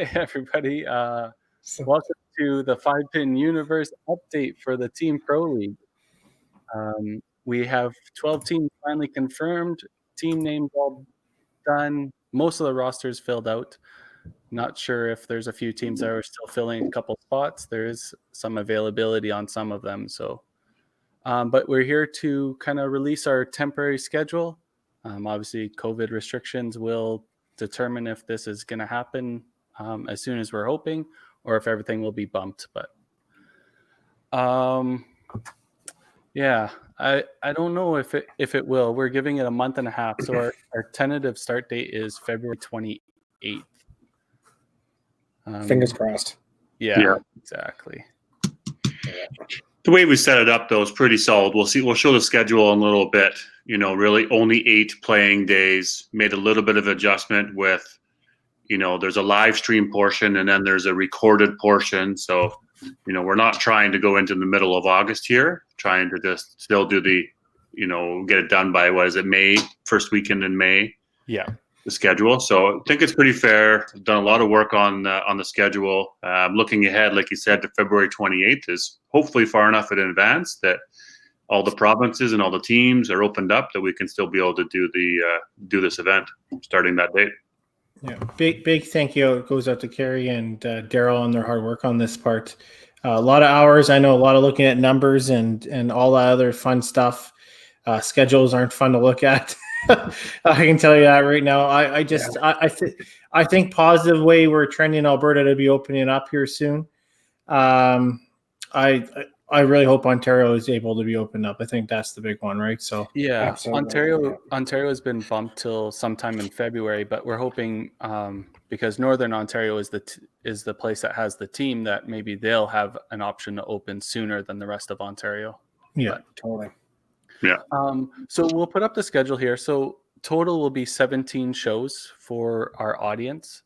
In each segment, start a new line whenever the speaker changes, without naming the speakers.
Hi, everybody. Welcome to the 5-Pin Universe update for the Team Pro League. We have 12 teams finally confirmed. Team names all done. Most of the rosters filled out. Not sure if there's a few teams that are still filling a couple spots. There is some availability on some of them. But we're here to kind of release our temporary schedule. Obviously, COVID restrictions will determine if this is going to happen as soon as we're hoping, or if everything will be bumped. But yeah, I don't know if it will. We're giving it a month and a half, so our tentative start date is February 28th.
Fingers crossed.
Yeah, exactly.
The way we set it up, though, is pretty solid. We'll show the schedule in a little bit. Really only 8 playing days. Made a little bit of adjustment with, there's a live stream portion and then there's a recorded portion. So, we're not trying to go into the middle of August here. Trying to just still do the, get it done by, May, first weekend in May.
Yeah.
The schedule. So I think it's pretty fair. I've done a lot of work on the schedule. Looking ahead, like you said, to February 28th is hopefully far enough in advance that all the provinces and all the teams are opened up that we can still be able to do this event starting that date.
Yeah, big thank you goes out to Carrie and Daryl on their hard work on this part. A lot of hours. I know a lot of looking at numbers and all that other fun stuff. Schedules aren't fun to look at. I can tell you that right now. I think positive way we're trending Alberta to be opening up here soon. I really hope Ontario is able to be opened up. I think that's the big one, right? So
yeah,
absolutely.
Ontario has been bumped till sometime in February, but we're hoping because Northern Ontario is the place that has the team, that maybe they'll have an option to open sooner than the rest of Ontario.
Yeah, totally.
Yeah.
So we'll put up the schedule here. So total will be 17 shows for our audience.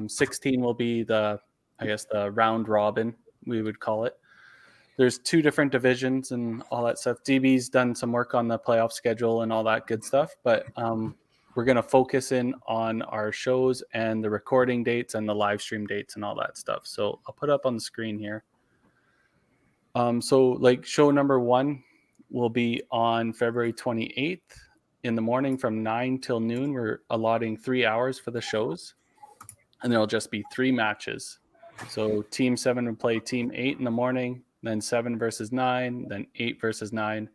16 will be the round robin, we would call it. There's 2 different divisions and all that stuff. DB's done some work on the playoff schedule and all that good stuff, but we're going to focus in on our shows and the recording dates and the live stream dates and all that stuff. So I'll put up on the screen here. So like show number 1 will be on February 28th in the morning from 9 till noon. We're allotting 3 hours for the shows, and there'll just be 3 matches. So Team 7 will play Team 8 in the morning, then 7 versus 9, then 8 versus 9.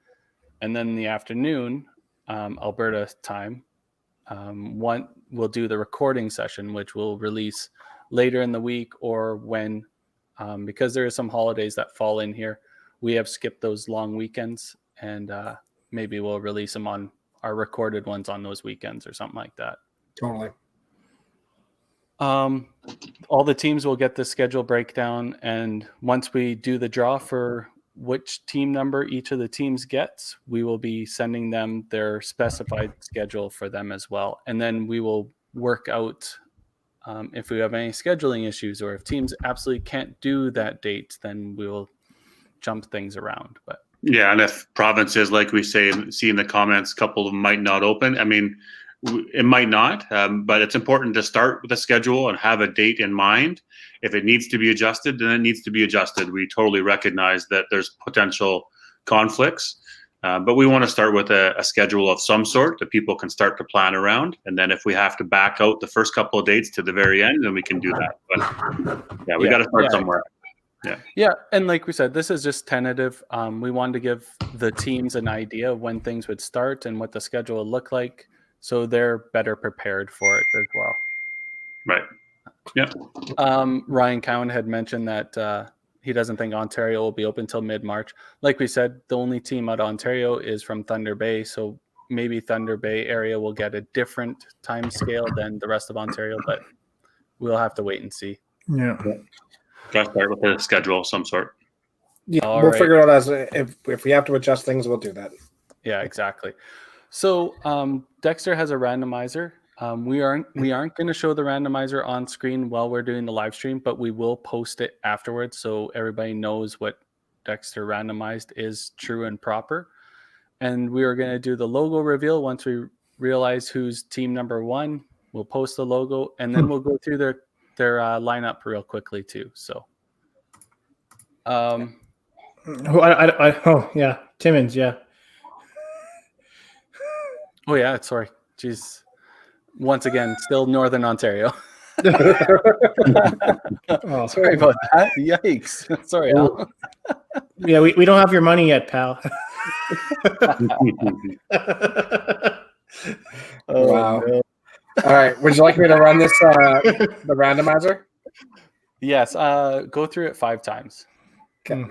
And then in the afternoon, Alberta time, we'll do the recording session, which we'll release later in the week or when, because there are some holidays that fall in here. We have skipped those long weekends, and maybe we'll release them on our recorded ones on those weekends or something like that.
Totally.
All the teams will get the schedule breakdown, and once we do the draw for which team number each of the teams gets, we will be sending them their specified schedule for them as well. And then we will work out if we have any scheduling issues, or if teams absolutely can't do that date, then we will jump things around. But
yeah, and if provinces, like we see in the comments, a couple of them might not open. I mean, it might not, but it's important to start with a schedule and have a date in mind. If it needs to be adjusted, then it needs to be adjusted. We totally recognize that there's potential conflicts, but we want to start with a schedule of some sort that people can start to plan around. And then if we have to back out the first couple of dates to the very end, then we can do that. But yeah, we got to start somewhere.
Yeah, and like we said, this is just tentative. We wanted to give the teams an idea of when things would start and what the schedule would look like, so they're better prepared for it as well.
Right. Yeah.
Ryan Cowan had mentioned that he doesn't think Ontario will be open until mid-March. Like we said, the only team out of Ontario is from Thunder Bay, so maybe Thunder Bay area will get a different time scale than the rest of Ontario, but we'll have to wait and see.
Yeah.
Got to start with a schedule of some sort.
Yeah, we'll figure it out as if we have to adjust things, we'll do that.
Yeah, exactly. So Dexter has a randomizer. We aren't going to show the randomizer on screen while we're doing the live stream, but we will post it afterwards so everybody knows what Dexter randomized is true and proper. And we are going to do the logo reveal once we realize who's team number 1. We'll post the logo, and then we'll go through the their lineup real quickly too. So,
Oh yeah, Timmins. Yeah.
oh yeah, sorry. Jeez. Once again, still Northern Ontario.
Oh,
Sorry about that. Yikes. Sorry, Al.
yeah, we don't have your money yet, pal.
Oh,
Wow.
no.
All right. Would you like me to run this the randomizer?
Yes. Go through it 5 times.
Okay.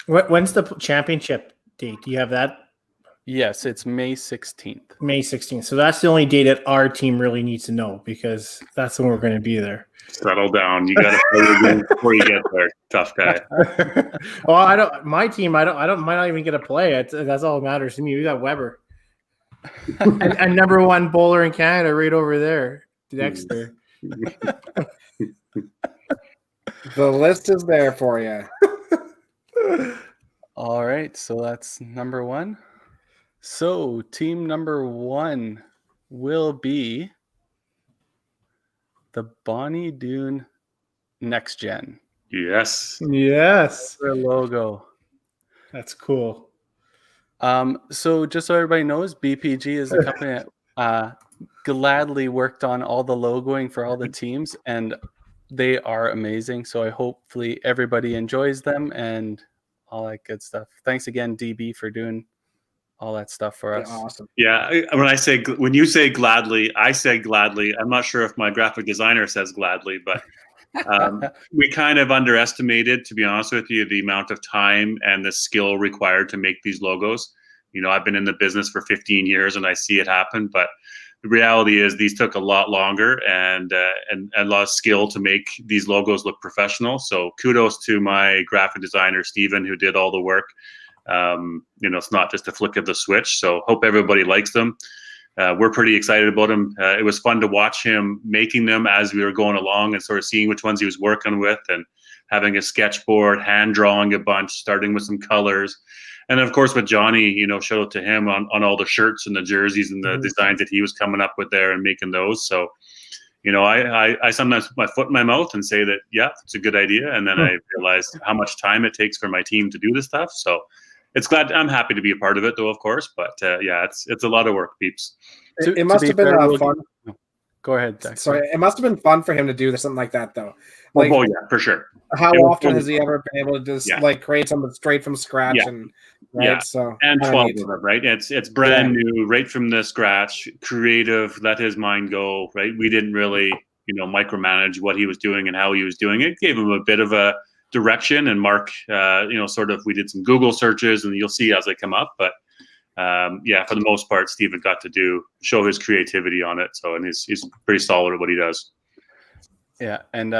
When's the championship date? Do you have that?
Yes, it's May 16th.
May 16th. So that's the only date that our team really needs to know, because that's when we're going to be there.
Settle down. You got to play your game before you get there. Tough guy.
Well, my team, might not even get a play. That's all that matters to me. We got Weber. and number 1 bowler in Canada right over there, Dexter.
The list is there for you.
All right. So that's number 1. So team number 1 will be the Bonnie Dune Next Gen.
Yes.
Yes.
Their logo.
That's cool.
So just so everybody knows, BPG is the company that gladly worked on all the logoing for all the teams, and they are amazing. So I hopefully everybody enjoys them and all that good stuff. Thanks again, DB, for doing all that stuff for us.
Awesome.
Yeah. When you say gladly, I say gladly. I'm not sure if my graphic designer says gladly, but we kind of underestimated, to be honest with you, the amount of time and the skill required to make these logos. You know, I've been in the business for 15 years and I see it happen, but the reality is these took a lot longer and a lot of skill to make these logos look professional. So kudos to my graphic designer, Steven, who did all the work. It's not just a flick of the switch. So hope everybody likes them. We're pretty excited about them. It was fun to watch him making them as we were going along and sort of seeing which ones he was working with and having a sketchboard, hand drawing a bunch, starting with some colors. And of course, with Johnny, shout out to him on all the shirts and the jerseys and the designs that he was coming up with there and making those. So, I sometimes put my foot in my mouth and say that, yeah, it's a good idea. And then I realized how much time it takes for my team to do this stuff. So I'm happy to be a part of it, though, of course. But yeah, it's a lot of work, peeps.
It must have been fun.
Go ahead, Zach.
Sorry, it must have been fun for him to do something like that, though. Like,
oh yeah, for sure.
How often has he ever been able to just
like
create something straight from scratch?
Yeah.
And right, so
and 12 of them, right? It's brand new, right from the scratch, creative. Let his mind go, right? We didn't really, micromanage what he was doing and how he was doing it. Gave him a bit of a direction, and Mark, we did some Google searches, and you'll see as they come up. But for the most part, Steven got to show his creativity on it. So, and he's pretty solid at what he does.
Yeah, and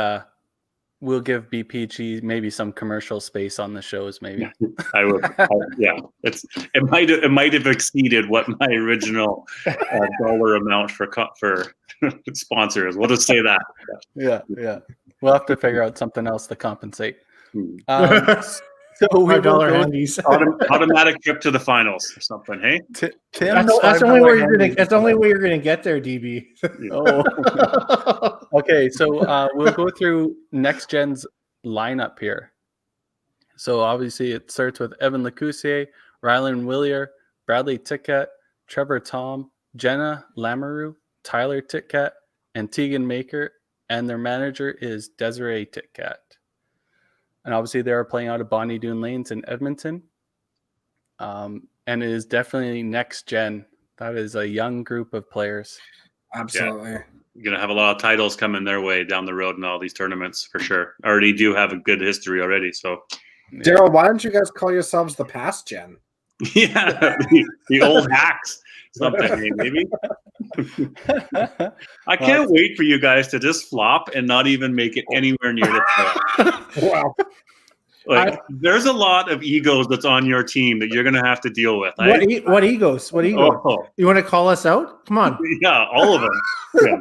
we'll give BPG maybe some commercial space on the shows. Maybe
I would. It might have exceeded what my original dollar amount for sponsor is. We'll just say that.
Yeah. We'll have to figure out something else to compensate.
So $5 handies.
Automatic trip to the finals or something. Hey,
Tim,
that's the only way you're gonna. That's the only way you're gonna get there, DB.
Oh. Okay, so we'll go through Next Gen's lineup here. So obviously it starts with Evan Lecoussier, Rylan Willier, Bradley Titcat, Trevor Tom, Jenna Lamoureux, Tyler Titcat, and Tegan Maker, and their manager is Desiree Titcat. And obviously they are playing out of Bonnie Dune Lanes in Edmonton. And it is definitely Next Gen. That is a young group of players.
Absolutely.
You're going to have a lot of titles coming their way down the road in all these tournaments for sure. Already do have a good history already. So,
Daryl, why don't you guys call yourselves the past gen?
Yeah, the old hacks. Something maybe. I can't wait for you guys to just flop and not even make it anywhere near the playoffs.
Wow.
There's a lot of egos that's on your team that you're going to have to deal with.
What egos? What egos? Oh. You want to call us out? Come on.
Yeah, all of them. Yeah.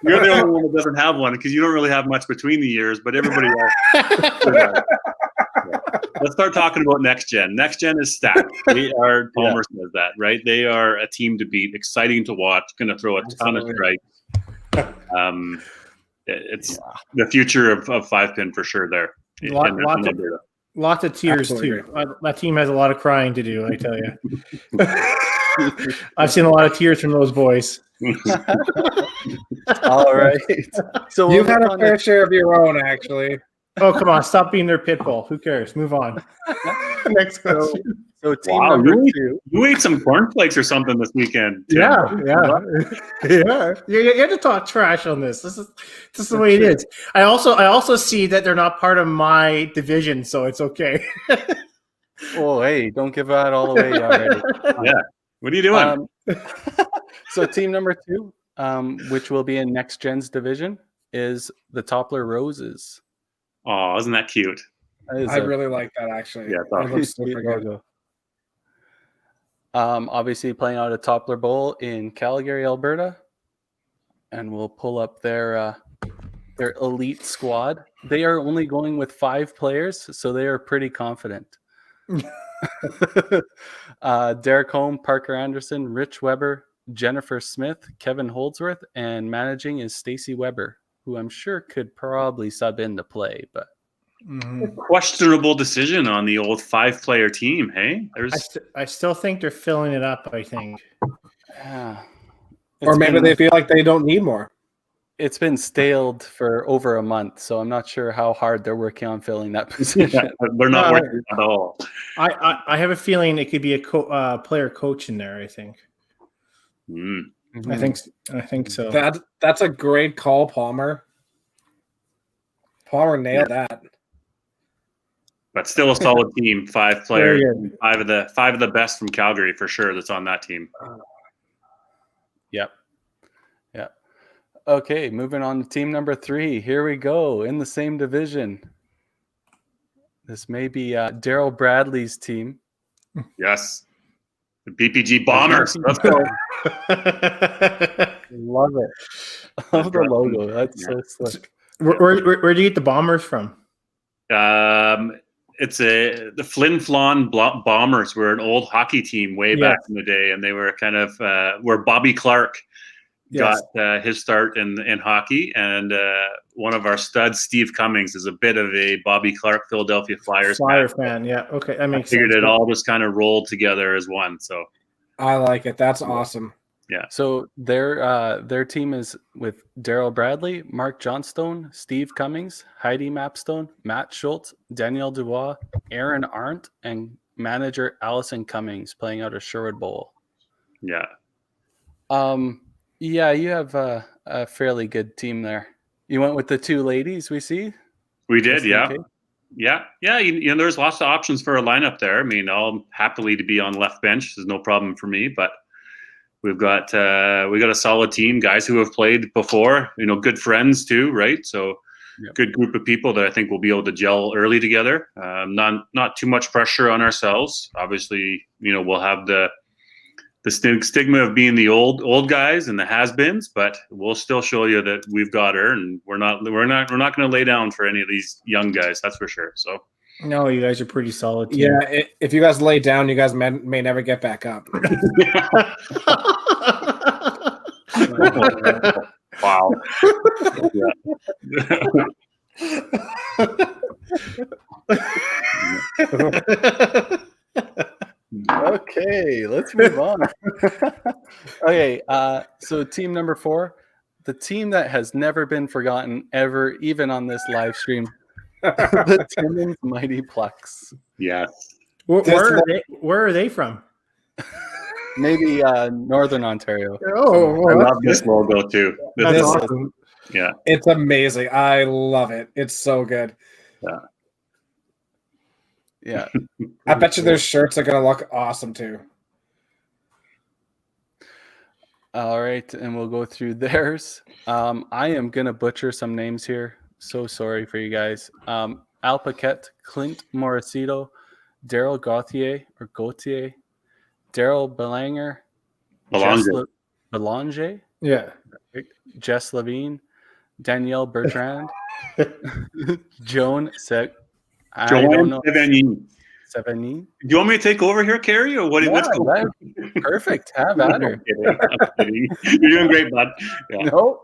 You're the only one that doesn't have one because you don't really have much between the years, but everybody else. Let's start talking about Next Gen. Next Gen is stacked. They are, Palmer says that, right? They are a team to beat, exciting to watch, going to throw a ton of strikes. It's the future of 5-pin for sure there.
Lots of tears
Absolutely.
too. That team has a lot of crying to do, I tell you. I've seen a lot of tears from those boys.
All right. So
You've had a fair share of your own, actually.
Oh, come on. Stop being their pit bull. Who cares? Move on. Next question.
So team number 2.
You ate some cornflakes or something this weekend, Tim.
Yeah. You have to talk trash on this. This is the way it is. I also see that they're not part of my division, so it's okay.
Oh, hey, don't give that all away already.
Yeah. What are you doing?
So team number 2, which will be in Next Gen's division, is the Toppler Roses.
Oh, isn't that cute?
I really like that, actually.
Yeah,
it looks super good.
Obviously playing out at Toppler Bowl in Calgary, Alberta, and we'll pull up their elite squad. They are only going with 5 players, so they are pretty confident. Derek Holm, Parker Anderson, Rich Weber, Jennifer Smith, Kevin Holdsworth, and managing is Stacy Weber, who I'm sure could probably sub in to play, but
questionable decision on the old 5-player team. Hey,
I still think they're filling it up. I think,
or maybe they feel like they don't need more.
It's been staled for over a month, so I'm not sure how hard they're working on filling that position.
They're not working at all.
I have a feeling it could be a player coach in there. I think. I think so.
That's a great call, Palmer. Palmer nailed that.
But still a solid team. 5 players, 5 of the best from Calgary for sure. That's on that team.
Yep. Okay, moving on to team number 3. Here we go in the same division. This may be Daryl Bradley's team.
Yes, the BPG Bombers. Let's go.
Love it.
Love the logo. That's so slick.
Where do you get the Bombers from?
It's the Flin Flon Bombers were an old hockey team way back in the day, and they were kind of where Bobby Clark got his start in hockey, and one of our studs, Steve Cummings, is a bit of a Bobby Clark Philadelphia Flyers
fan. Yeah, okay, that makes
sense. Figured it
sense.
all just kind of rolled together as one. So
I like it. That's awesome.
Yeah.
So their team is with Daryl Bradley, Mark Johnstone, Steve Cummings, Heidi Mapstone, Matt Schultz, Danielle Dubois, Aaron Arndt, and manager Allison Cummings playing out of Sherwood Bowl.
Yeah.
Yeah, you have a fairly good team there. You went with the 2 ladies we see?
We did, yeah. Yeah. There's lots of options for a lineup there. I mean, I'll happily to be on left bench. There's no problem for me, but we got a solid team, guys who have played before, good friends too, right? So good group of people that I think will be able to gel early together. Not too much pressure on ourselves. Obviously, we'll have the stigma of being the old guys and the has-beens, but we'll still show you that we've got her, and we're not going to lay down for any of these young guys. That's for sure. So.
No, you guys are pretty solid team.
Yeah, if you guys lay down, you guys may never get back up.
Wow.
Okay, let's move on. Okay, so team number 4, the team that has never been forgotten ever, even on this live stream. The Timmins Mightyplex.
Yes.
Where are they from?
Maybe Northern Ontario.
Oh,
I love this logo too.
That's awesome.
Yeah.
It's amazing. I love it. It's so good.
Yeah.
I bet you their shirts are going to look awesome too.
All right, and we'll go through theirs. I am going to butcher some names here. So sorry for you guys. Al Paquette, Clint Morosito, Daryl Gauthier, Daryl Belanger, Belanger,
Yeah.
Jess Levine, Danielle Bertrand, Joan Sevigny.
Do you want me to take over here, Carrie, or what? What's going on?
Perfect. Have at her.
I'm kidding. You're doing great, bud. Yeah.
No.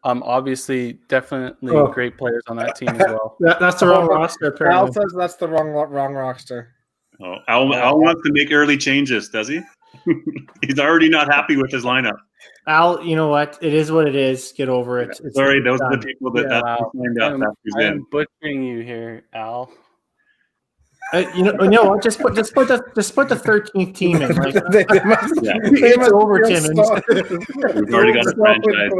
Obviously, definitely
Oh.
great players on that team as well.
That's the wrong roster,
Al
apparently.
says that's the wrong roster.
Oh, Al wants to make early changes, does he? He's already not happy with his lineup.
Al, you know what? It is what it is. Get over it. It's
Sorry, those are
done.
the people that
Wow.
signed up. That's who's
I
in.
am butchering you here, Al.
You know what? Just put the 13th team in. Like,
They must-
Yeah.
they
It's
must
over,
feel
Timmons.
We've already got a franchise.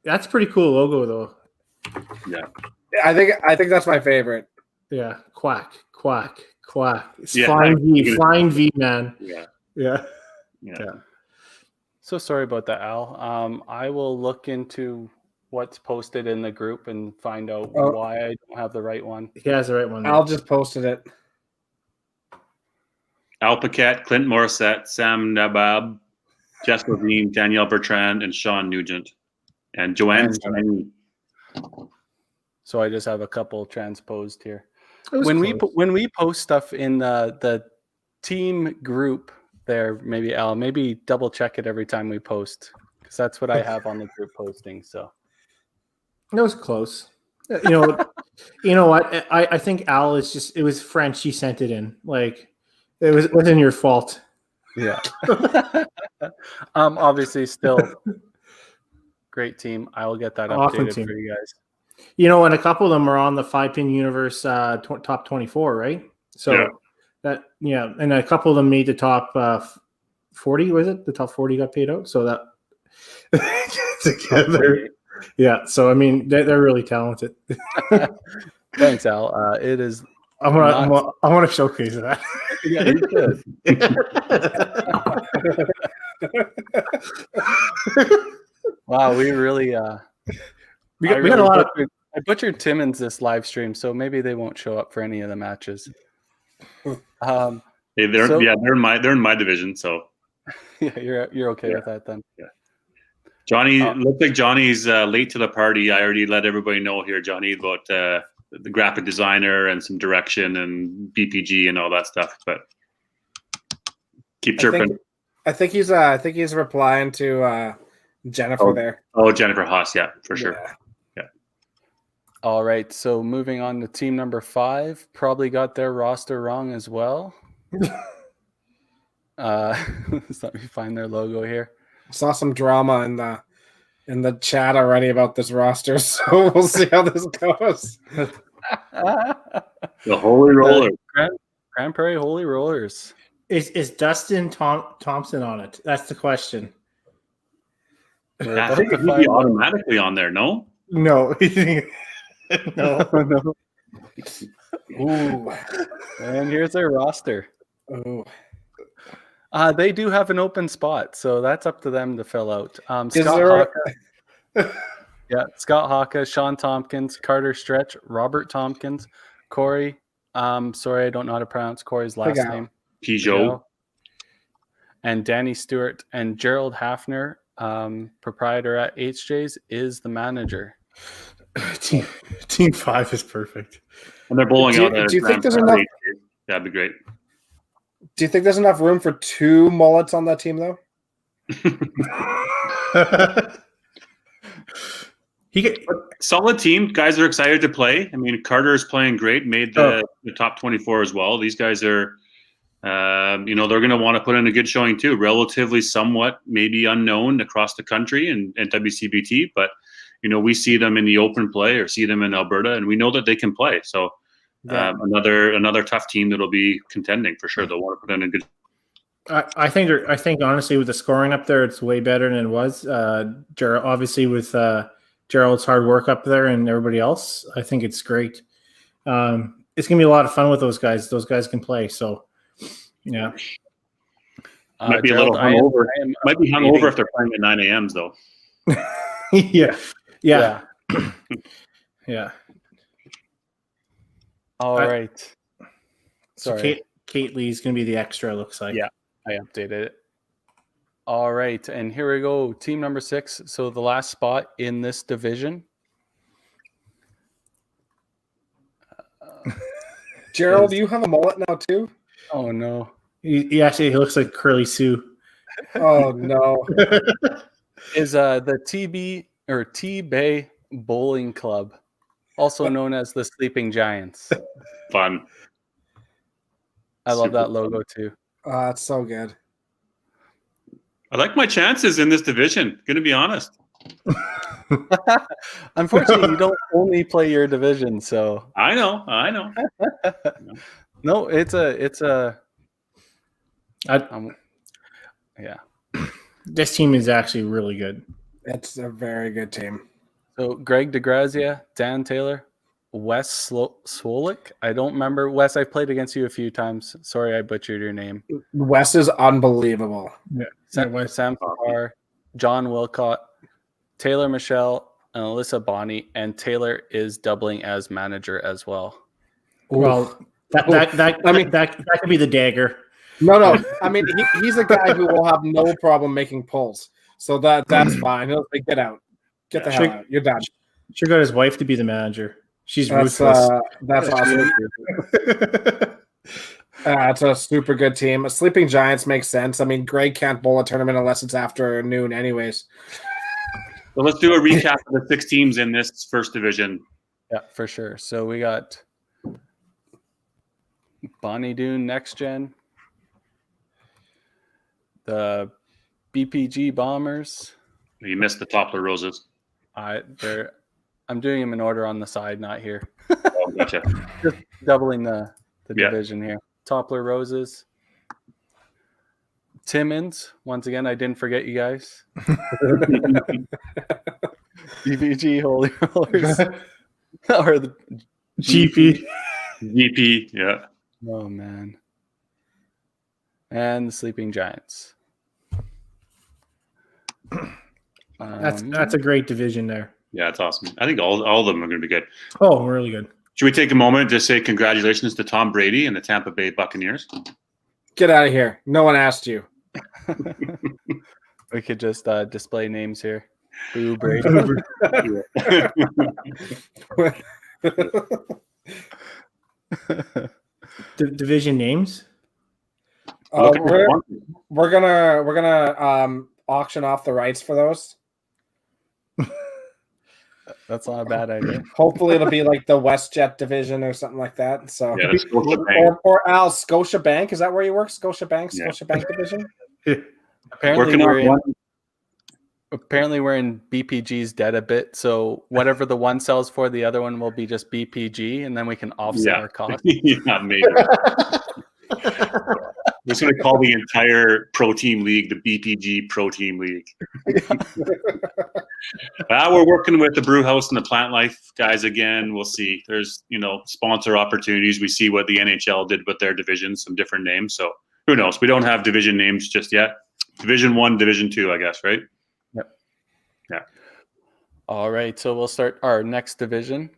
That's pretty cool logo, though.
Yeah.
I think that's my favorite.
Yeah, quack. It's
Yeah,
flying V, man.
Yeah.
Yeah.
So sorry about that, Al. I will look into what's posted in the group and find out why I don't have the right one.
He has the right one.
Al just posted it.
Al Paquette, Clint Morissette, Sam Nabab, Jess Levine, Danielle Bertrand, and Sean Nugent, and Joanne.
So I just have a couple transposed here.
When
we post stuff in the team group there, maybe Al, maybe double check it every time we post, because that's what I have on the group posting. So
it was close. You know what? I think Al is just. It was French. He sent it in. Like it wasn't your fault.
Yeah. Obviously, still great team. I will get that
Awesome
updated
team
for you guys.
You know, and a couple of them are on the 5-pin universe top 24, right? So and a couple of them made the top 40. Was it the top 40 got paid out? So that together, yeah. So I mean, they're really talented.
Thanks, Al. It is.
I want to showcase that.
Yeah, you should. Wow, we really.
We got a lot of.
I butchered Timmons this live stream, so maybe they won't show up for any of the matches.
Hey, they're in my division, so
yeah, you're okay with that then.
Yeah. Johnny looks like Johnny's late to the party. I already let everybody know here, Johnny, about the graphic designer and some direction and BPG and all that stuff. But keep chirping.
I think he's replying to Jennifer there.
Oh, Jennifer Haas, yeah, for sure.
Yeah.
All right, so moving on to team number 5, probably got their roster wrong as well. Let's let me find their logo here.
Saw some drama in the chat already about this roster, so we'll see how this goes.
The Holy Rollers.
Grand Prairie Holy Rollers.
Is Dustin Thompson on it? That's the question.
I think he'd be automatically on there, no?
No. No.
Ooh. And here's their roster.
Ooh.
They do have an open spot, so that's up to them to fill out. Scott Hawka, Sean Tompkins, Carter Stretch, Robert Tompkins, Corey. Sorry, I don't know how to pronounce Corey's last name.
Peugeot.
And Danny Stewart and Gerald Hafner, proprietor at HJ's, is the manager.
Team 5 is perfect.
And they're bowling out.
Do you think there's enough?
That'd be great.
Do you think there's enough room for 2 mullets on that team, though?
Solid team. Guys are excited to play. I mean, Carter is playing great. Made the top 24 as well. These guys are, they're going to want to put in a good showing too. Relatively, somewhat, maybe unknown across the country and WCBT, but we see them in the open play or see them in Alberta, and we know that they can play. So another tough team that'll be contending for sure. They'll want to put in a good.
I think honestly, with the scoring up there, it's way better than it was. Gerald, obviously, with Gerald's hard work up there and everybody else, I think it's great. It's gonna be a lot of fun with those guys. Those guys can play. So, yeah.
Might be Gerald, a little hungover. Might be hungover if they're playing at 9 a.m. though.
Yeah.
All right. Sorry.
So Kate Lee's going to be the extra, looks like.
Yeah, I updated it. All right, and here we go. Team number 6. So the last spot in this division.
Gerald, do you have a mullet now too?
Oh no.
He actually looks like Curly Sue.
Oh no.
Is the TB or T-Bay Bowling Club, also known as the Sleeping Giants.
Fun.
I love
Super
that logo too.
It's so good.
I like my chances in this division. Going to be honest.
Unfortunately, you don't only play your division, so
I know.
no, it's a yeah.
This team is actually really good.
It's a very good team.
So Greg DeGrazia, Dan Taylor, Wes Swolik. I don't remember. Wes, I've played against you a few times. Sorry, I butchered your name.
Wes is unbelievable.
Sam Farr, John Wilcott, Taylor Michelle, and Alyssa Bonney, and Taylor is doubling as manager as well.
Well, that could be the dagger.
No. I mean, he's a guy who will have no problem making pulls. So that's fine. He'll say, get out. Get the hell out. You're done.
Sure got his wife to be the manager. She's
That's
ruthless.
that's awesome. It's a super good team. Sleeping Giants makes sense. I mean, Greg can't bowl a tournament unless it's after noon anyways.
So let's do a recap of the 6 teams in this first division.
Yeah, for sure. So we got Bonnie Dune Next Gen, the BPG Bombers.
You missed the Toppler Roses.
I'm doing them in order on the side, not here.
Oh, gotcha.
Just doubling the division here. Toppler Roses. Timmins. Once again, I didn't forget you guys. BPG Holy Rollers. Or the
GP.
GP, yeah.
Oh man. And the Sleeping Giants.
That's a great division there.
Yeah, it's awesome. I think all of them are going to be good.
Oh, really good.
Should we take a moment to say congratulations to Tom Brady and the Tampa Bay Buccaneers?
Get out of here. No one asked you.
We could just display names here. Boo Brady.
Division names?
We're gonna auction off the rights for those.
That's not a bad idea.
Hopefully it'll be like the WestJet division or something like that. So
Yeah, Scotiabank.
or Al, Scotiabank. Is that where you work? Scotiabank division?
Apparently we're in BPG's debt a bit, so whatever the one sells for, the other one will be just BPG, and then we can offset our costs.
Yeah, maybe. We're just going to call the entire Pro Team League the BPG Pro Team League. We're working with the Brew House and the Plant Life guys again. We'll see. There's, sponsor opportunities. We see what the NHL did with their divisions, some different names. So who knows? We don't have division names just yet. Division 1, Division 2, I guess, right?
Yep.
Yeah.
All right. So we'll start our next division.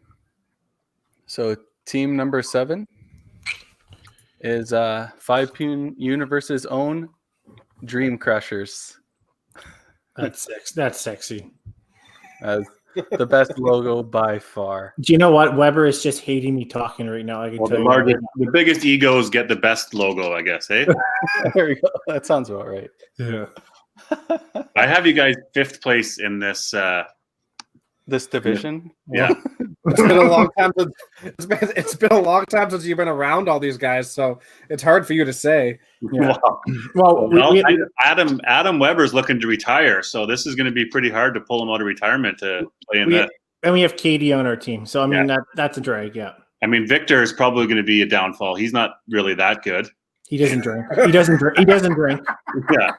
So team number 7 is 5 Universe's own Dream Crushers.
That's sexy.
As the best logo by far.
Do you know what? Weber is just hating me talking right now. I can tell you.
The biggest egos get the best logo, I guess, eh?
There we go. That sounds about right.
Yeah.
I have you guys 5th place in this.
This division.
Yeah.
It's been a long time. It's been a long time since you've been around all these guys, so it's hard for you to say.
Yeah. Well,
Adam Weber's looking to retire, so this is going to be pretty hard to pull him out of retirement to play in that.
And we have Katie on our team, so I mean that's a drag. Yeah.
I mean, Victor is probably going to be a downfall. He's not really that good.
He doesn't drink. He doesn't drink.
Yeah.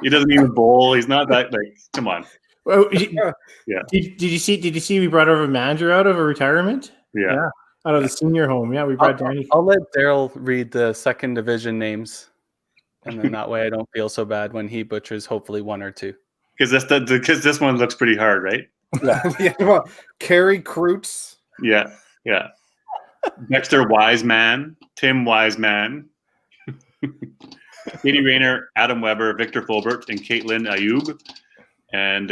He doesn't even bowl. He's not that come on.
Well,
yeah.
Did you see we brought over a manager out of a retirement?
Yeah.
Out of the senior home. Yeah, we brought Danny.
I'll let Daryl read the 2nd division names, and then that way I don't feel so bad when he butchers hopefully 1 or 2.
Because this one looks pretty hard, right?
Yeah. Well, Carrie Kreutz.
Yeah. Dexter Wiseman, Tim Wiseman, Katie Rayner, Adam Weber, Victor Fulbert, and Caitlin Ayub, and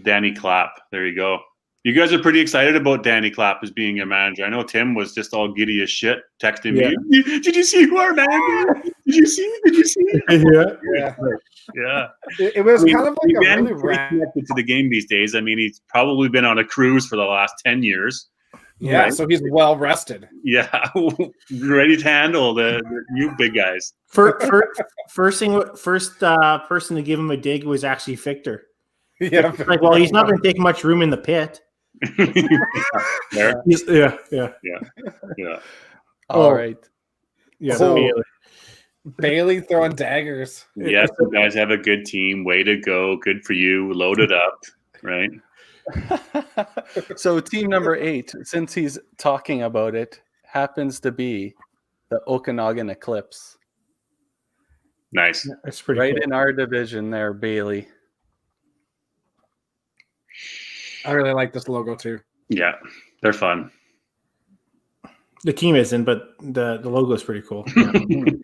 Danny Clapp. There you go. You guys are pretty excited about Danny Clapp as being your manager. I know Tim was just all giddy as shit, texting me. Did you see who our manager is? Did you see? Yeah.
It was kind of like a
Danny's
really
pretty connected to the game these days. I mean, he's probably been on a cruise for the last 10 years.
Yeah, right? So he's well rested.
Yeah, ready to handle the new big guys.
First person to give him a dig was actually Victor.
Yeah,
like, well, he's not going to take much room in the pit.
Yeah.
All right.
Yeah.
Bailey throwing daggers.
Yes, you guys have a good team. Way to go. Good for you. Load it up. Right.
So team number 8, since he's talking about it, happens to be the Okanagan Eclipse.
Nice.
That's pretty
right
cool.
in our division there, Bailey.
I really like this logo too.
Yeah, they're fun.
The team isn't, but the logo is pretty cool.
You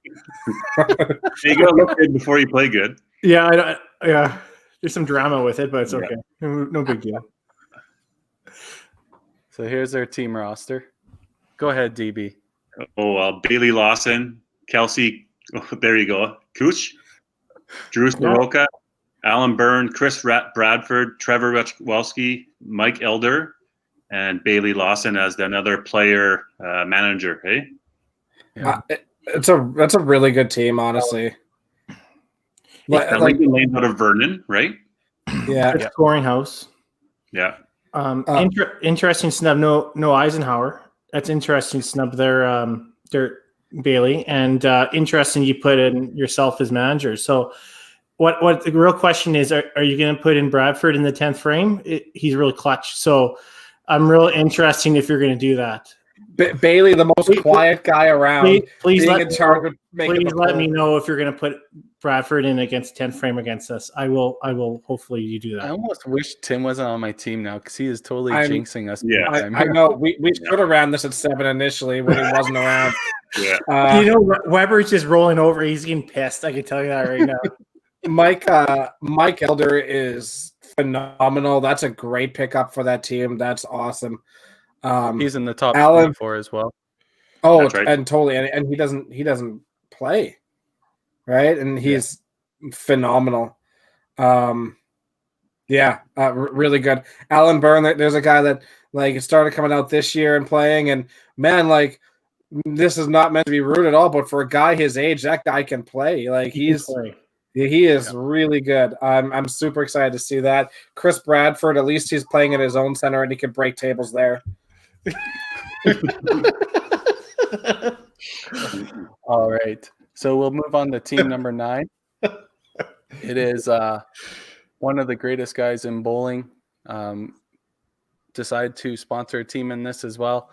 gotta look good before you play good.
Yeah, there's some drama with it, but it's okay. No big deal.
So here's our team roster. Go ahead, DB.
Bailey Lawson, Kelsey. Oh, there you go. Cooch, Drew Soroka, Alan Byrne, Chris Bradford, Trevor Welski, Mike Elder, and Bailey Lawson as another player manager. Hey,
that's a really good team, honestly.
Like Lane out of Vernon, right?
Yeah,
scoring house.
Yeah.
Interesting snub. No Eisenhower. That's interesting snub there. Bailey, and interesting you put in yourself as manager. So, what the real question is: Are you going to put in Bradford in the 10th frame? He's really clutch. So, I'm real interesting if you're going to do that.
Bailey, the most quiet guy around.
Please let
me
know if you're going to put Bradford in against 10th frame against us. I will. Hopefully, you do that.
I almost wish Tim wasn't on my team now because he is totally jinxing us.
Yeah,
I know. We should have ran this at 7 initially when he wasn't around.
Yeah.
Weber's just rolling over. He's getting pissed. I can tell you that right now.
Mike Elder is phenomenal. That's a great pickup for that team. That's awesome.
He's in the top 24 as well.
Oh, right. And totally, and he doesn't play, right? And he's phenomenal. Really good. Alan Byrne, there's a guy that started coming out this year and playing, and man, this is not meant to be rude at all, but for a guy his age, that guy can play. He is really good. I'm super excited to see that. Chris Bradford, at least he's playing in his own center and he can break tables there.
All right. So we'll move on to team number 9. It is one of the greatest guys in bowling. Decided to sponsor a team in this as well.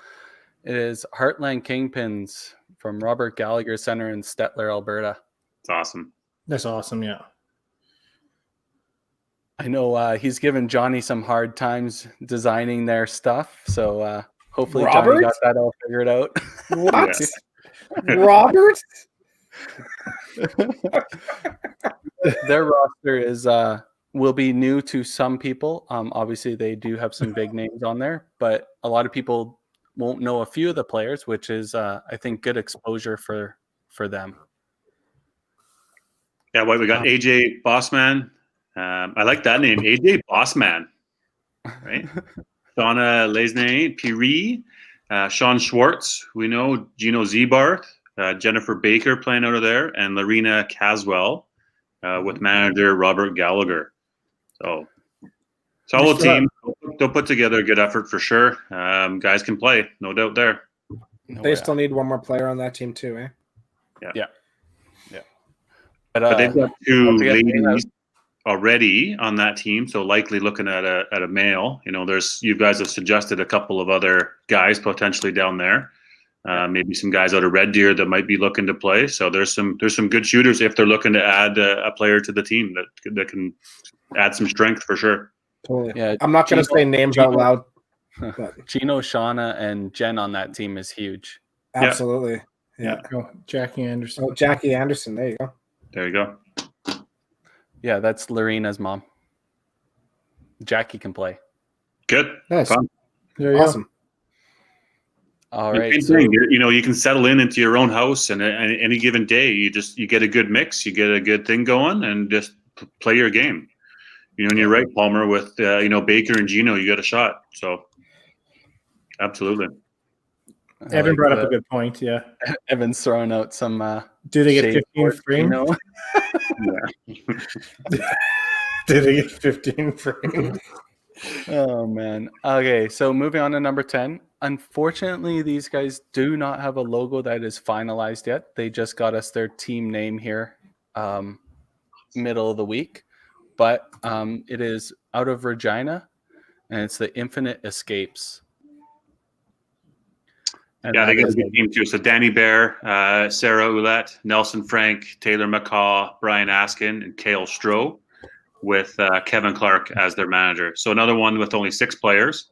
It is Heartland Kingpins from Robert Gallagher Center in Stettler, Alberta.
It's awesome.
That's awesome, yeah.
I know he's given Johnny some hard times designing their stuff, so hopefully Johnny got that all figured out.
What? Robert?
Their roster is will be new to some people. Obviously, they do have some big names on there, but a lot of people won't know a few of the players, which is, I think, good exposure for them.
Yeah, we got AJ Bossman. I like that name, AJ Bossman. Right? Donna Lesnay, Piri, Sean Schwartz. We know Gino Zebarth, Jennifer Baker playing out of there, and Larina Caswell with manager Robert Gallagher. So solid team. They'll put together a good effort for sure. Guys can play, no doubt there.
They still need one more player on that team too, eh?
Yeah.
But they've got 2 ladies already on that team, so likely looking at a male. You guys have suggested a couple of other guys potentially down there. Maybe some guys out of Red Deer that might be looking to play. So there's some good shooters if they're looking to add a player to the team that can add some strength for sure.
Totally. Yeah, I'm not going to say names out loud.
But. Gino, Shauna, and Jen on that team is huge.
Absolutely.
Yeah. Oh, Jackie Anderson.
Oh, Jackie Anderson. There you go.
There you go.
Yeah, that's Larina's mom. Jackie can play.
Good.
Nice.
Fun.
There you go.
Awesome.
All
And
right.
same
So
thing, you can settle into your own house, and any given day, you get a good mix, you get a good thing going, and just play your game. And you're right, Palmer, with Baker and Gino, you got a shot. So, absolutely.
Evan brought up a good point. Yeah.
Evan's throwing out some.
Do they get
shade
15
towards
framed?
Gino.
Do they get 15 framed?
Oh man. Okay, so moving on to number 10. Unfortunately, these guys do not have a logo that is finalized yet. They just got us their team name here, middle of the week. But it is out of Regina, and it's the Infinite Escapes. And
Yeah, they
that
got a
is
good team too. So Danny Bear, Sarah Ouellette, Nelson Frank, Taylor McCaw, Brian Askin, and Cale Stroh, with Kevin Clark as their manager. So another one with only 6 players.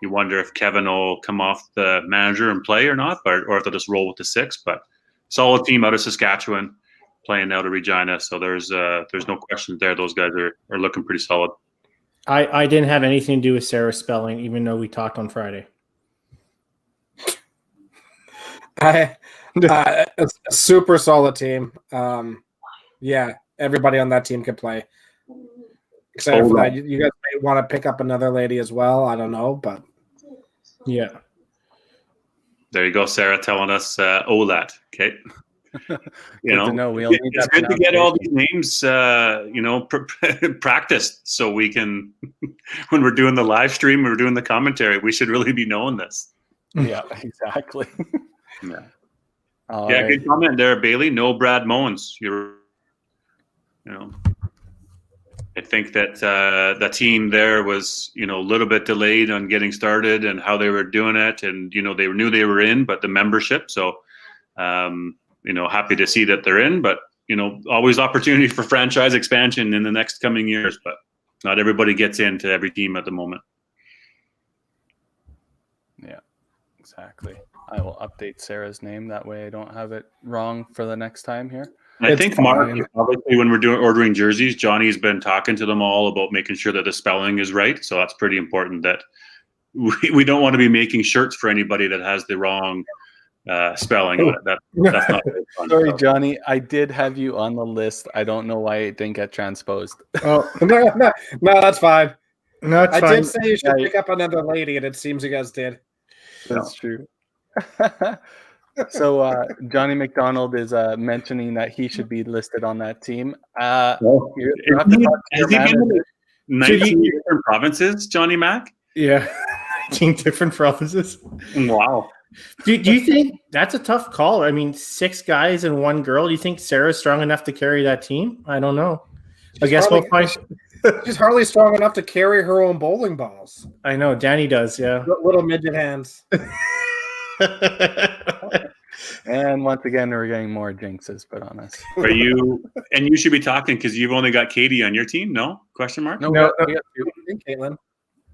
You wonder if Kevin will come off the manager and play or not, or if they'll just roll with the 6. But solid team out of Saskatchewan, playing out of Regina. So there's no question there. Those guys are looking pretty solid.
I didn't have anything to do with Sarah's spelling, even though we talked on Friday.
A super solid team. Yeah, everybody on that team can play. Excited for that. You guys may want to pick up another lady as well. I don't know, but
yeah.
There you go, Sarah, telling us Ouellette. Okay.
good to know. We'll need
It's
that
good to get all
pronunciation.
these names, practiced, so we can, when we're doing the live stream, we're doing the commentary, we should really be knowing this.
Yeah, exactly.
Yeah.
All
Yeah,
right.
good comment there, Bailey. No Brad Mowens. I think that the team there was, a little bit delayed on getting started and how they were doing it, and they knew they were in, but the membership. So, happy to see that they're in, but always opportunity for franchise expansion in the next coming years. But not everybody gets into every team at the moment.
Yeah, exactly. I will update Sarah's name. That way I don't have it wrong for the next time here.
I think Mark, obviously, when we're ordering jerseys, Johnny's been talking to them all about making sure that the spelling is right. So that's pretty important. That we don't want to be making shirts for anybody that has the wrong spelling on it. That's not very fun.
Sorry, Johnny. I did have you on the list. I don't know why it didn't get transposed.
Oh,
no, that's fine.
no, it's
I
fine.
did say you should
Yeah.
pick up another lady, and it seems you guys did.
That's true. So Johnny McDonald is mentioning that he should be listed on that team. You have to talk to your manager.
19 different provinces, Johnny Mac?
Yeah. 19 different provinces.
Wow.
Do you think that's a tough call? I mean, 6 guys and 1 girl. Do you think Sarah's strong enough to carry that team? I don't know. I guess we'll find.
She's hardly strong enough to carry her own bowling balls.
I know Danny does. Yeah.
Little midget hands.
And once again, we're getting more jinxes put on us.
Are you? And you should be talking because you've only got Katie on your team. No question mark.
No,
No,
we got two.
Caitlin.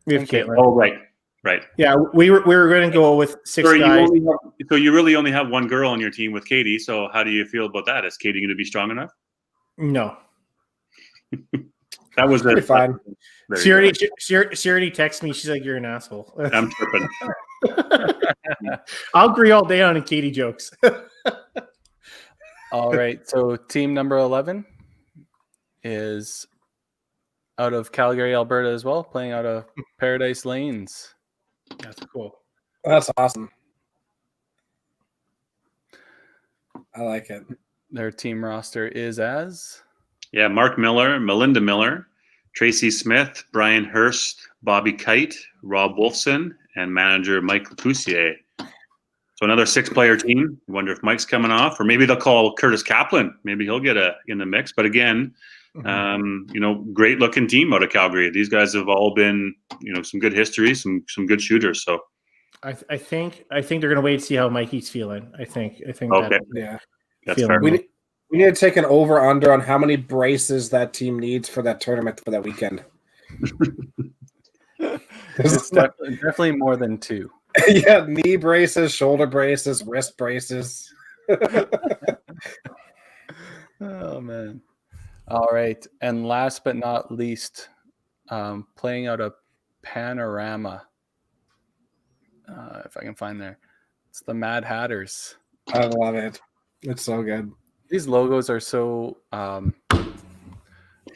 We have Caitlin.
Oh, right.
Yeah, we were going to go with 6
So
guys.
you really only have 1 girl on your team with Katie. So how do you feel about that? Is Katie going to be strong enough?
No.
That was
Pretty fine.
She already texted me. She's like, "You're an asshole."
I'm tripping.
I'll agree all day on Katie jokes.
All right. So team number 11 is out of Calgary, Alberta as well, playing out of Paradise Lanes.
That's cool.
That's awesome. I like it.
Their team roster is as
Yeah, Mark Miller, Melinda Miller, Tracy Smith, Brian Hurst, Bobby Kite, Rob Wolfson, and manager Mike Poussier. So another 6-player team. I wonder if Mike's coming off, or maybe they'll call Curtis Kaplan. Maybe he'll get in the mix. But again, great looking team out of Calgary. These guys have all been, some good history, some good shooters. So
I think they're going to wait to see how Mikey's feeling. I think.
Okay.
Yeah.
That's
Feeling
fair.
good.
We need to take an over-under on how many braces that team needs for that tournament for that weekend.
it's definitely more than 2.
Yeah, knee braces, shoulder braces, wrist braces.
Oh man. All right. And last but not least, playing out of panorama. If I can find there, it's the Madhatters.
I love it. It's so good.
These logos are so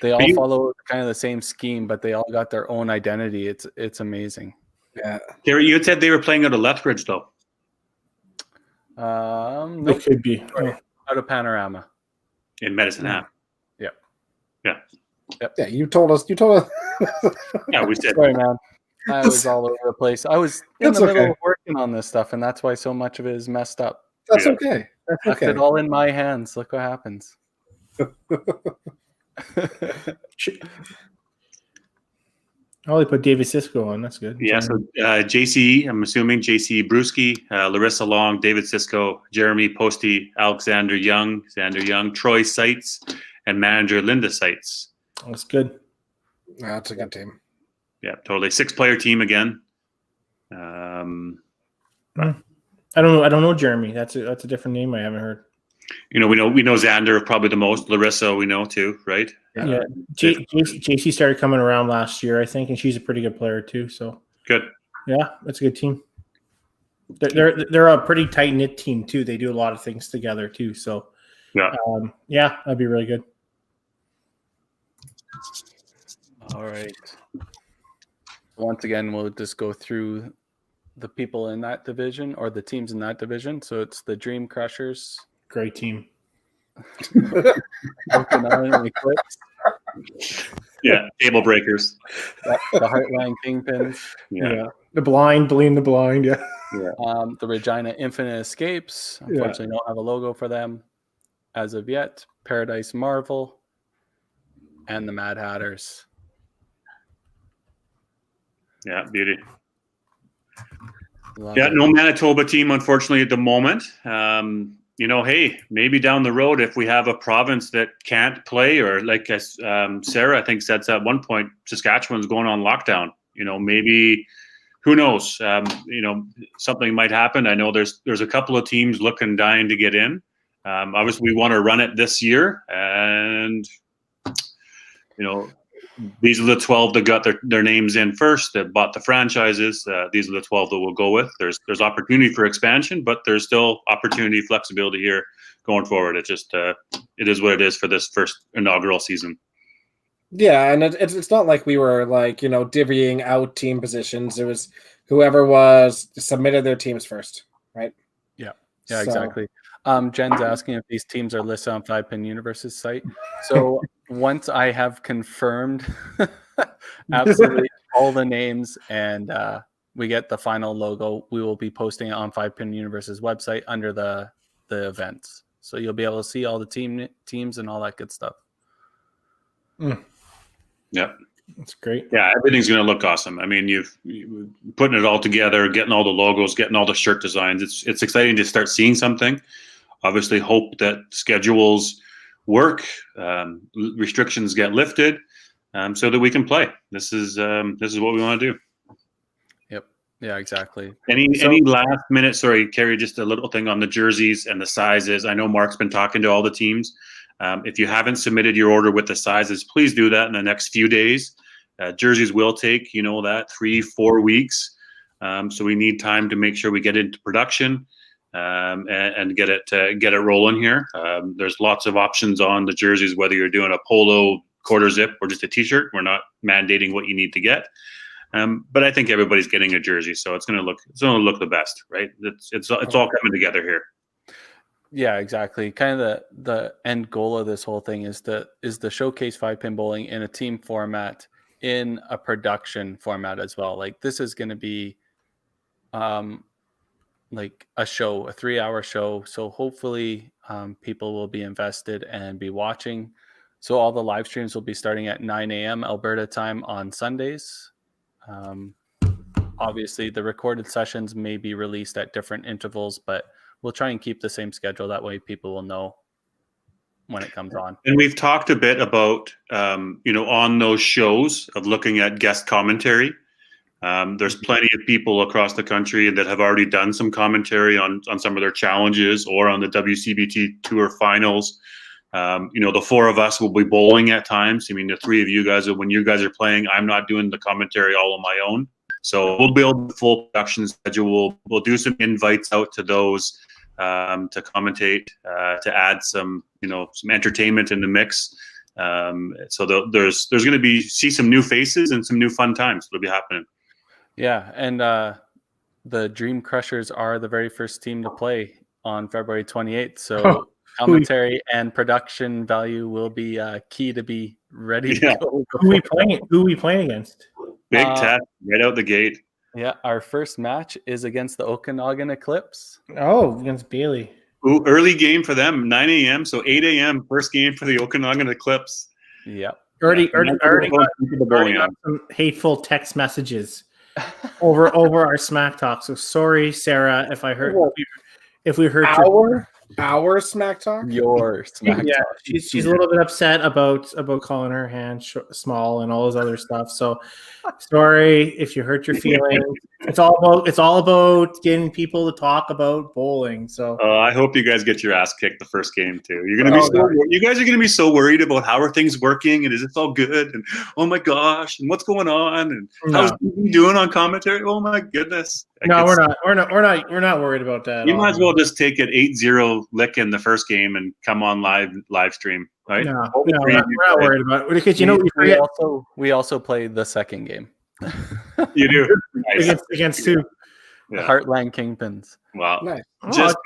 they all follow kind of the same scheme, but they all got their own identity. It's amazing.
Yeah.
Gary, you had said they were playing out of Lethbridge, though.
Nope.
It could be.
Out of Panorama.
In Medicine Hat.
Yep.
Yeah.
Yep.
Yeah, you told us.
Yeah, we said.
Sorry, man. I was all over the place. I was in
That's
the middle
okay.
of working on this stuff, and that's why so much of it is messed up.
That's
Yeah.
okay. That's
Left
okay.
it all in my hands. Look what happens.
Oh, they put David Sisko on. That's good.
Yeah, so JC, I'm assuming JC Brewski, Larissa Long, David Sisko, Jeremy Posty, Alexander Young, Troy Seitz, and manager Linda Seitz.
That's good.
That's a good team.
Yeah, totally. 6-player team again.
I don't know Jeremy. That's a different name I haven't heard.
We know Xander probably the most. Larissa we know too, right?
Yeah. JC started coming around last year, I think, and she's a pretty good player too. So
Good.
yeah, that's a good team. They're a pretty tight knit team too. They do a lot of things together too. So
Yeah.
That'd be really good.
All right. Once again, we'll just go through the people in that division or the teams in that division. So it's the Dream Crushers,
Great team.
Broken Island Eclipse,
Yeah, table breakers.
the Heartland Kingpins,
Yeah.
The blind, Bleeding the Blind. Yeah.
the Regina Infinite Escapes. Unfortunately, don't have a logo for them as of yet. Paradise Marvel, and the Mad Hatters.
Yeah, beauty.
Love
Yeah,
it.
no Manitoba team, unfortunately, at the moment. Hey, maybe down the road, if we have a province that can't play, or like Sarah, I think, said at one point, Saskatchewan's going on lockdown. Maybe, who knows? Something might happen. I know there's a couple of teams dying to get in. Obviously, we want to run it this year, and these are the 12 that got their names in first, that bought the franchises. These are the 12 that we'll go with. There's opportunity for expansion, but there's still opportunity, flexibility here going forward. It just it is what it is for this first inaugural season.
Yeah, and it's not like we were divvying out team positions. It was whoever submitted their teams first, right?
Yeah,
So-
exactly. Jen's asking if these teams are listed on 5-Pin Universe's site. So once I have confirmed absolutely all the names and we get the final logo, we will be posting it on 5-Pin Universe's website under the events. So you'll be able to see all the teams and all that good stuff.
Yeah.
That's great.
Yeah, everything's going to look awesome. I mean, you putting it all together, getting all the logos, getting all the shirt designs. It's exciting to start seeing something. Obviously, hope that schedules work, restrictions get lifted, so that we can play. This is what we want to do.
Yep. Yeah, exactly.
Any last minute? Sorry, Carrie. Just a little thing on the jerseys and the sizes. I know Mark's been talking to all the teams. If you haven't submitted your order with the sizes, please do that in the next few days. Jerseys will take 3-4 weeks, so we need time to make sure we get into production. And get it rolling here. There's lots of options on the jerseys, whether you're doing a polo, quarter zip, or just a t-shirt. We're not mandating what you need to get, but I think everybody's getting a jersey, so it's going to look the best, right? It's all coming together here.
Yeah, exactly. Kind of the end goal of this whole thing is the showcase 5-pin bowling in a team format, in a production format as well. Like, this is going to be like a show, a 3-hour show. So hopefully people will be invested and be watching. So all the live streams will be starting at 9 a.m. Alberta time on Sundays. Obviously, the recorded sessions may be released at different intervals, but we'll try and keep the same schedule. That way people will know when it comes on.
And we've talked a bit about, on those shows of looking at guest commentary. There's plenty of people across the country that have already done some commentary on some of their challenges or on the WCBT Tour finals. The four of us will be bowling at times. I mean, the three of you guys, when you guys are playing, I'm not doing the commentary all on my own. So we'll build the full production schedule. We'll do some invites out to those to commentate, to add some entertainment in the mix. So there's going to be see some new faces and some new fun times that'll be happening.
Yeah, and the Dream Crushers are the very first team to play on February 28th. So commentary and production value will be key to be ready to go.
Who we playing against?
Big test right out the gate.
Yeah, our first match is against the Okanagan Eclipse.
Oh, against Bailey.
Ooh, early game for them, 9 a.m. So 8 a.m. first game for the Okanagan Eclipse.
Yep.
Already got some hateful text messages over our smack talk. So sorry, Sarah, if we heard
our smack talk.
Your smack talk.
She's a little bit upset about calling her hand small and all this other stuff. So sorry if you hurt your feelings. It's all about getting people to talk about bowling. So
I hope you guys get your ass kicked the first game too. You're gonna you guys are gonna be so worried about how are things working and is it all good and oh my gosh and what's going on and how's he doing on commentary? Oh my goodness.
We're not worried about that.
You might as well just take it 8-0 lick in the first game and come on live stream, right?
No, we're not worried about it because
we also play the second game.
You do nice.
against two
Heartland Kingpins.
Wow.
Nice.
Just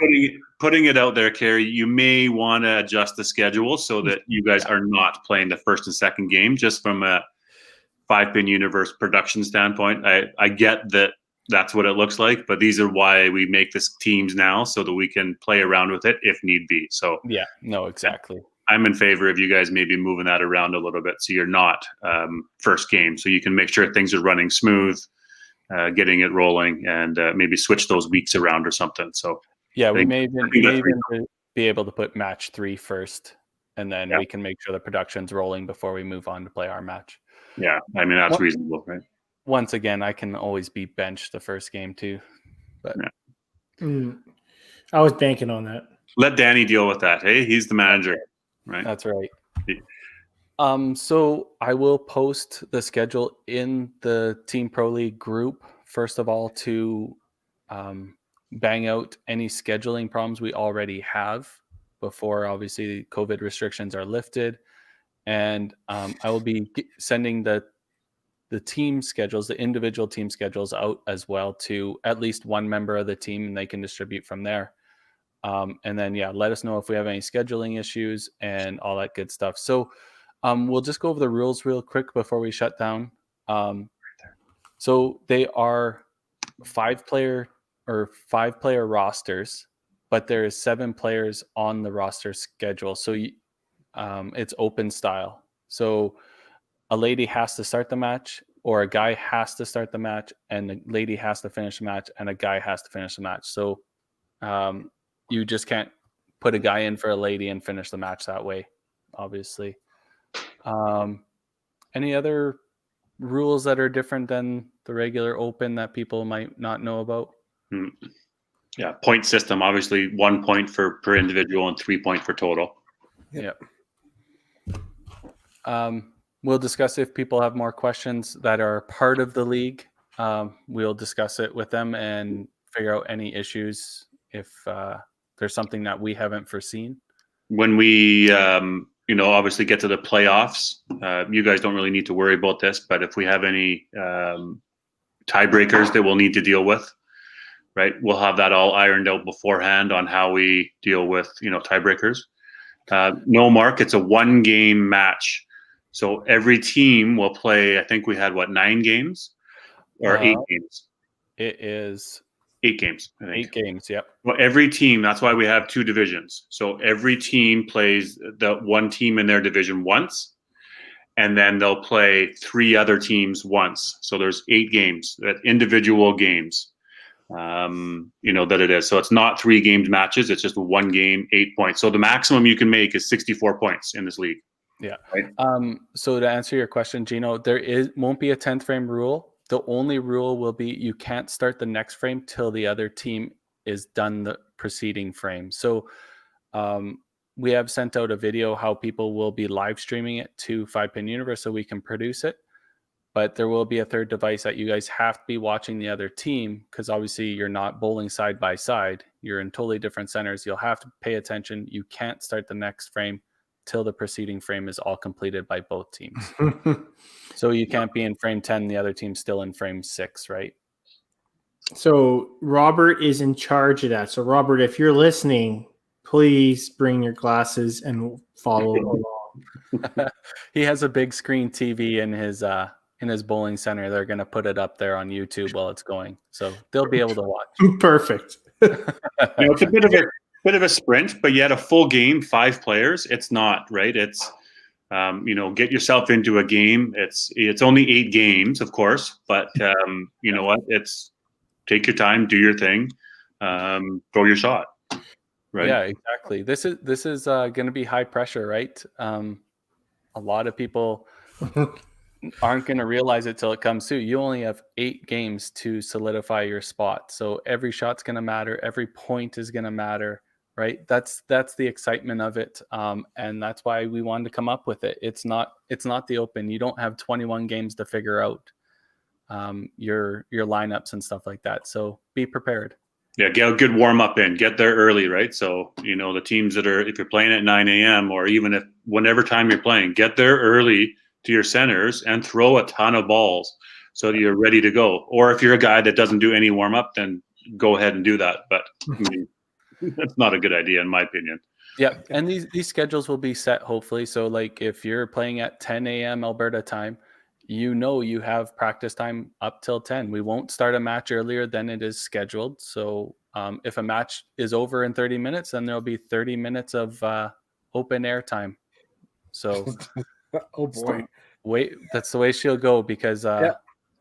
putting it out there, Carrie, you may want to adjust the schedule so that you guys are not playing the first and second game just from a 5-pin universe production standpoint. I get that that's what it looks like, but these are why we make this teams now so that we can play around with it if need be. So
yeah, no, exactly.
I'm in favor of you guys maybe moving that around a little bit so you're not first game, so you can make sure things are running smooth, getting it rolling, and maybe switch those weeks around or something. So
yeah, we may even be able to put match 3 first, and then we can make sure the production's rolling before we move on to play our match.
Yeah, I mean that's reasonable, right?
Once again, I can always be benched the first game too, but
I was banking on that.
Let Danny deal with that. Hey, he's the manager, right?
That's right. So I will post the schedule in the Team Pro League group first of all to bang out any scheduling problems we already have before obviously COVID restrictions are lifted, and I will be sending the team schedules, the individual team schedules out as well to at least one member of the team, and they can distribute from there. And then, let us know if we have any scheduling issues and all that good stuff. So we'll just go over the rules real quick before we shut down. So they are 5-player rosters, but there is 7 players on the roster schedule. So it's open style. So a lady has to start the match, or a guy has to start the match, and the lady has to finish the match, and a guy has to finish the match. So you just can't put a guy in for a lady and finish the match that way, obviously. Any other rules that are different than the regular open that people might not know about?
Yeah, point system, obviously 1 point per individual and 3 point for total.
Yep. We'll discuss if people have more questions that are part of the league. We'll discuss it with them and figure out any issues if there's something that we haven't foreseen. When
we, obviously get to the playoffs, you guys don't really need to worry about this, but if we have any tiebreakers that we'll need to deal with, right, we'll have that all ironed out beforehand on how we deal with, tiebreakers. No, Mark, it's a 1-game match. So every team will play, I think we had, 9 games? Or 8 games?
It is
8 games, I think.
8 games, yep.
Well, every team, that's why we have 2 divisions. So every team plays the one team in their division once, and then they'll play 3 other teams once. So there's 8 games, individual games, that it is. So it's not 3 games matches, it's just 1 game, 8 points. So the maximum you can make is 64 points in this league.
Yeah.
Right.
So to answer your question, Gino, won't be a 10th frame rule. The only rule will be you can't start the next frame till the other team is done the preceding frame. So we have sent out a video how people will be live streaming it to 5-Pin Universe so we can produce it. But there will be a third device that you guys have to be watching the other team, because obviously you're not bowling side by side. You're in totally different centers. You'll have to pay attention. You can't start the next frame till the preceding frame is all completed by both teams. So you can't be in frame 10, the other team's still in frame 6, right?
So Robert is in charge of that. So Robert, if you're listening, please bring your glasses and follow along.
He has a big screen TV in his bowling center. They're going to put it up there on YouTube while it's going, so they'll be able to watch.
Perfect.
It's a bit of a sprint, but yet a full game, 5 players. It's not right. It's get yourself into a game. It's only 8 games, of course, but you know what? It's take your time, do your thing, throw your shot. Right.
Yeah, exactly. This is going to be high pressure, right? A lot of people aren't going to realize it till it comes to. You only have 8 games to solidify your spot, so every shot's going to matter. Every point is going to matter, right? That's the excitement of it, and that's why we wanted to come up with it. It's not the Open. You don't have 21 games to figure out your lineups and stuff like that. So be prepared.
Yeah, get a good warm up in. Get there early, right? So the teams that if you're playing at 9 a.m. or even if whenever time you're playing, get there early to your centers and throw a ton of balls so that you're ready to go. Or if you're a guy that doesn't do any warm up, then go ahead and do that. But that's not a good idea in my opinion.
Yeah, and these schedules will be set hopefully. So like if you're playing at 10 a.m. Alberta time, you have practice time up till 10. We won't start a match earlier than it is scheduled. So if a match is over in 30 minutes, then there'll be 30 minutes of open air time. So
oh boy,
that's the way she'll go, because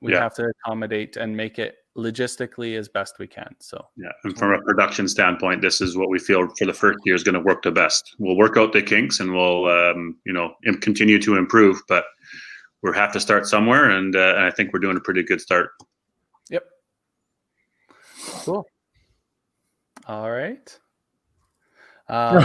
we
Yeah.
have to accommodate and make it logistically as best we can. So
Yeah, and from a production standpoint, this is what we feel for the first year is going to work the best. We'll work out the kinks and we'll continue to improve, but we'll have to start somewhere, and I think we're doing a pretty good start.
Yep. Cool. All right. I'll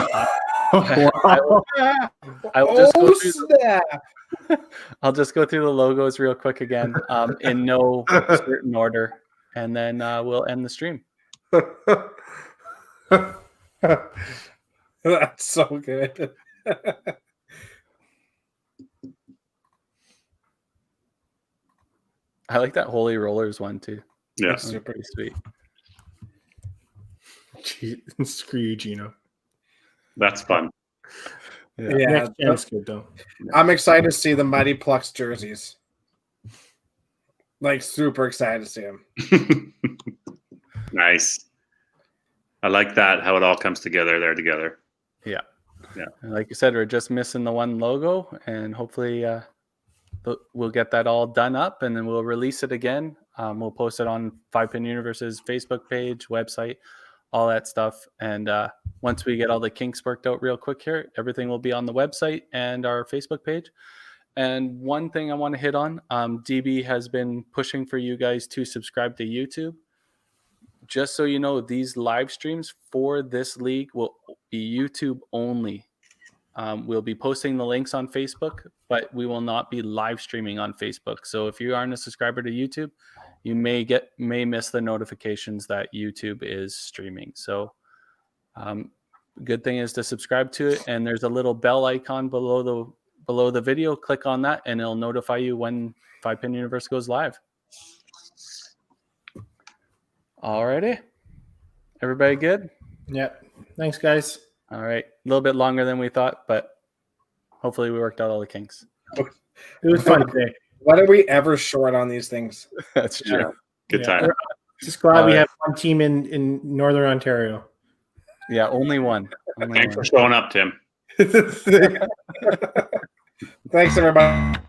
just go through the logos real quick again, in no certain order, and then we'll end the stream.
That's so good.
I like that Holy Rollers one too.
Yeah,
That's pretty sweet.
Screw you, Gino.
that's fun.
Yeah,
That's good though.
I'm excited to see the Mightyplex jerseys. Like super excited to see them.
Nice. I like that, how it all comes together there together.
Yeah.
Yeah.
And like you said, we're just missing the one logo, and hopefully we'll get that all done up, and then we'll release it again. We'll post it on 5-Pin Universe's Facebook page, website, all that stuff. And once we get all the kinks worked out real quick here, everything will be on the website and our Facebook page. And one thing I want to hit on, DB has been pushing for you guys to subscribe to YouTube. Just so you know, these live streams for this league will be YouTube only. We'll be posting the links on Facebook, but we will not be live streaming on Facebook. So if you aren't a subscriber to YouTube, you may miss the notifications that YouTube is streaming. So good thing is to subscribe to it, and there's a little bell icon below the video. Click on that and it'll notify you when 5-Pin Universe goes live. Alrighty, everybody good?
Yeah. Thanks, guys.
All right, a little bit longer than we thought, but hopefully we worked out all the kinks.
It was fun today.
When are we ever short on these things?
That's true.
Yeah. Good time.
Just glad we have one team in Northern Ontario.
Yeah, only one.
Thanks for showing up, Tim.
Thanks, everybody.